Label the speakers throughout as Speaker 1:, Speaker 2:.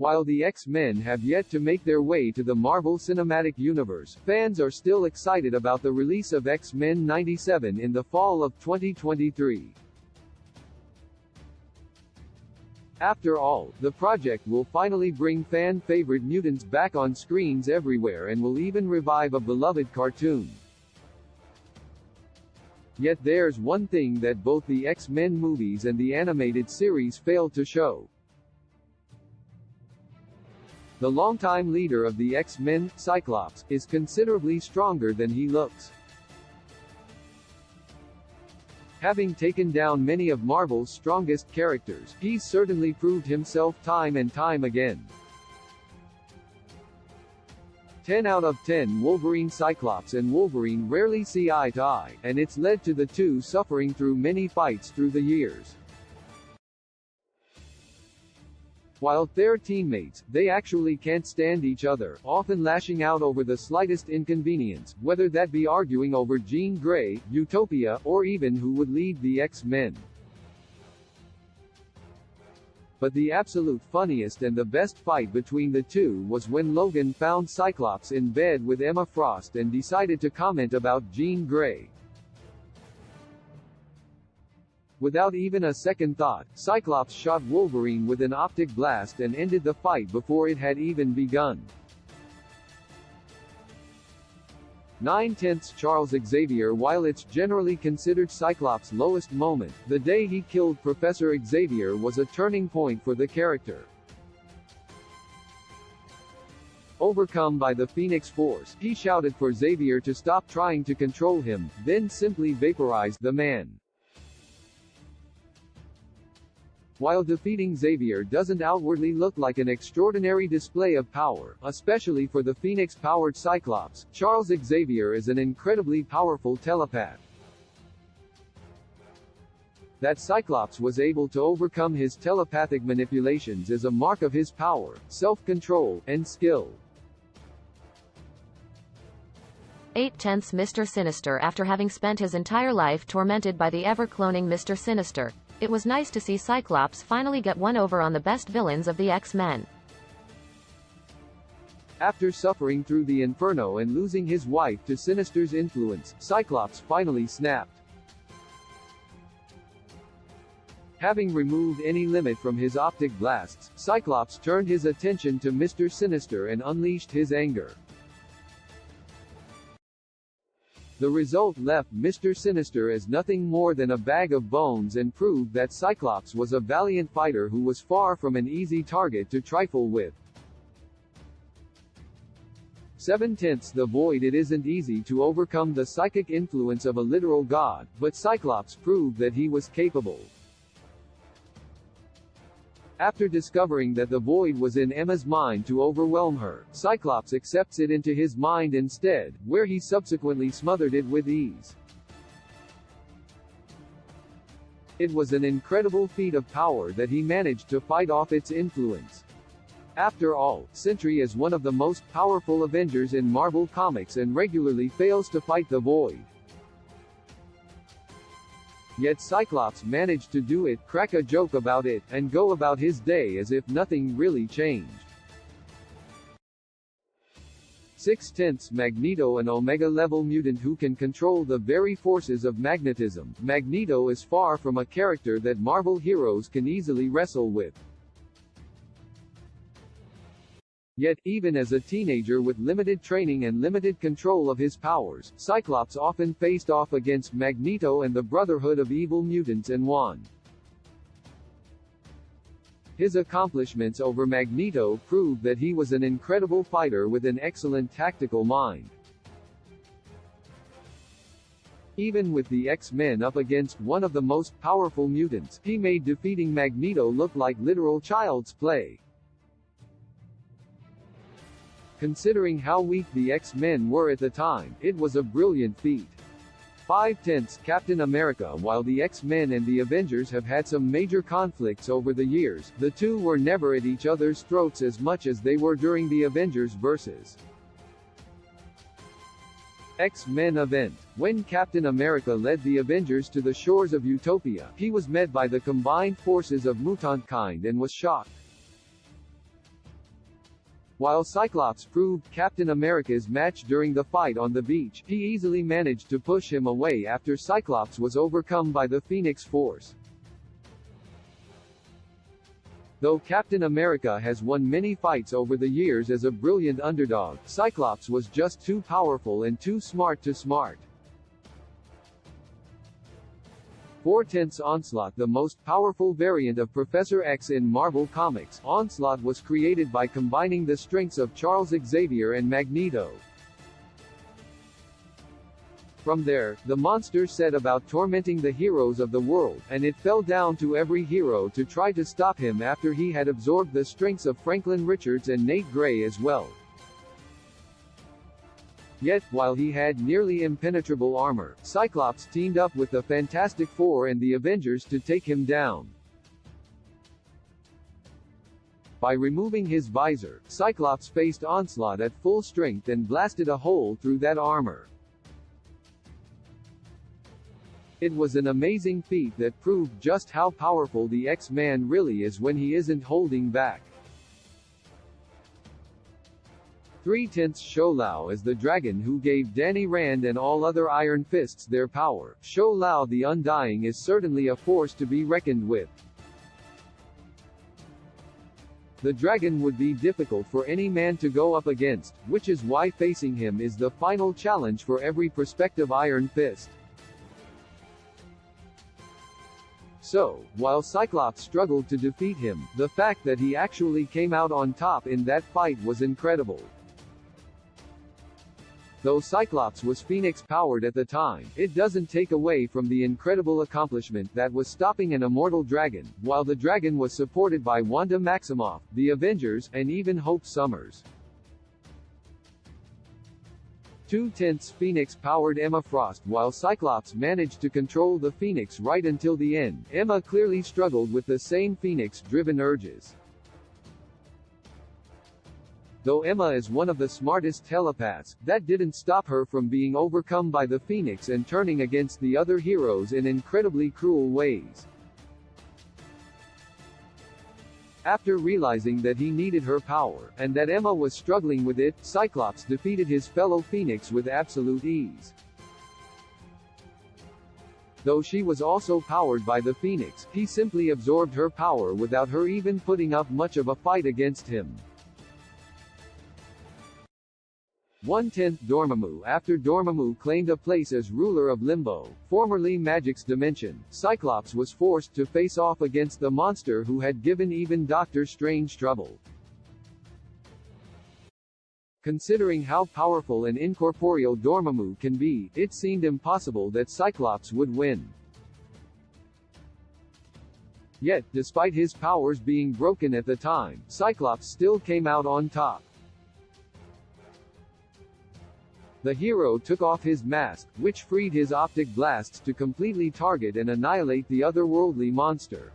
Speaker 1: While the X-Men have yet to make their way to the Marvel Cinematic Universe, fans are still excited about the release of X-Men '97 in the fall of 2023. After all, the project will finally bring fan-favorite mutants back on screens everywhere and will even revive a beloved cartoon. Yet there's one thing that both the X-Men movies and the animated series failed to show. The longtime leader of the X-Men, Cyclops, is considerably stronger than he looks. Having taken down many of Marvel's strongest characters, he's certainly proved himself time and time again. 10 out of 10 Wolverine. Cyclops and Wolverine rarely see eye to eye, and it's led to the two suffering through many fights through the years. While they're teammates, they actually can't stand each other, often lashing out over the slightest inconvenience, whether that be arguing over Jean Grey, Utopia, or even who would lead the X-Men. But the absolute funniest and the best fight between the two was when Logan found Cyclops in bed with Emma Frost and decided to comment about Jean Grey. Without even a second thought, Cyclops shot Wolverine with an optic blast and ended the fight before it had even begun. 9/10 Charles Xavier. While it's generally considered Cyclops' lowest moment, the day he killed Professor Xavier was a turning point for the character. Overcome by the Phoenix Force, he shouted for Xavier to stop trying to control him, then simply vaporized the man. While defeating Xavier doesn't outwardly look like an extraordinary display of power, especially for the Phoenix-powered Cyclops, Charles Xavier is an incredibly powerful telepath. That Cyclops was able to overcome his telepathic manipulations is a mark of his power, self-control, and skill.
Speaker 2: 8/10 Mr. Sinister. After having spent his entire life tormented by the ever-cloning Mr. Sinister, it was nice to see Cyclops finally get one over on the best villains of the X-Men.
Speaker 1: After suffering through the Inferno and losing his wife to Sinister's influence, Cyclops finally snapped. Having removed any limit from his optic blasts, Cyclops turned his attention to Mr. Sinister and unleashed his anger. The result left Mr. Sinister as nothing more than a bag of bones and proved that Cyclops was a valiant fighter who was far from an easy target to trifle with. 7/10 The Void. It isn't easy to overcome the psychic influence of a literal god, but Cyclops proved that he was capable. After discovering that the void was in Emma's mind to overwhelm her, Cyclops accepts it into his mind instead, where he subsequently smothered it with ease. It was an incredible feat of power that he managed to fight off its influence. After all, Sentry is one of the most powerful Avengers in Marvel Comics and regularly fails to fight the void. Yet Cyclops managed to do it, crack a joke about it, and go about his day as if nothing really changed. 6/10 Magneto. An Omega-level mutant who can control the very forces of magnetism, Magneto is far from a character that Marvel heroes can easily wrestle with. Yet, even as a teenager with limited training and limited control of his powers, Cyclops often faced off against Magneto and the Brotherhood of Evil Mutants and won. His accomplishments over Magneto proved that he was an incredible fighter with an excellent tactical mind. Even with the X-Men up against one of the most powerful mutants, he made defeating Magneto look like literal child's play. Considering how weak the X-Men were at the time, it was a brilliant feat. 5/10 Captain America. While the X-Men and the Avengers have had some major conflicts over the years, the two were never at each other's throats as much as they were during the Avengers vs. X-Men event. When Captain America led the Avengers to the shores of Utopia, he was met by the combined forces of mutant kind and was shocked. While Cyclops proved Captain America's match during the fight on the beach, he easily managed to push him away after Cyclops was overcome by the Phoenix Force. Though Captain America has won many fights over the years as a brilliant underdog, Cyclops was just too powerful and too smart to smart. 4/10 Onslaught. The most powerful variant of Professor X in Marvel Comics, Onslaught was created by combining the strengths of Charles Xavier and Magneto. From there, the monster set about tormenting the heroes of the world, and it fell down to every hero to try to stop him after he had absorbed the strengths of Franklin Richards and Nate Gray as well. Yet, while he had nearly impenetrable armor, Cyclops teamed up with the Fantastic Four and the Avengers to take him down. By removing his visor, Cyclops faced Onslaught at full strength and blasted a hole through that armor. It was an amazing feat that proved just how powerful the X-Man really is when he isn't holding back. 3/10 Shou-Lao is the dragon who gave Danny Rand and all other Iron Fists their power. Shou-Lao the Undying is certainly a force to be reckoned with. The dragon would be difficult for any man to go up against, which is why facing him is the final challenge for every prospective Iron Fist. So, while Cyclops struggled to defeat him, the fact that he actually came out on top in that fight was incredible. Though Cyclops was Phoenix-powered at the time, it doesn't take away from the incredible accomplishment that was stopping an immortal dragon, while the dragon was supported by Wanda Maximoff, the Avengers, and even Hope Summers. 2/10 Phoenix powered Emma Frost. While Cyclops managed to control the Phoenix right until the end, Emma clearly struggled with the same Phoenix-driven urges. Though Emma is one of the smartest telepaths, that didn't stop her from being overcome by the Phoenix and turning against the other heroes in incredibly cruel ways. After realizing that he needed her power, and that Emma was struggling with it, Cyclops defeated his fellow Phoenix with absolute ease. Though she was also powered by the Phoenix, he simply absorbed her power without her even putting up much of a fight against him. 1/10 Dormammu. After Dormammu claimed a place as ruler of Limbo, formerly Magic's dimension, Cyclops was forced to face off against the monster who had given even Doctor Strange trouble. Considering how powerful and incorporeal Dormammu can be, it seemed impossible that Cyclops would win. Yet, despite his powers being broken at the time, Cyclops still came out on top. The hero took off his mask, which freed his optic blasts to completely target and annihilate the otherworldly monster.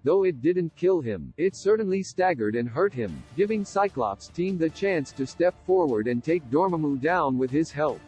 Speaker 1: Though it didn't kill him, it certainly staggered and hurt him, giving Cyclops' team the chance to step forward and take Dormammu down with his help.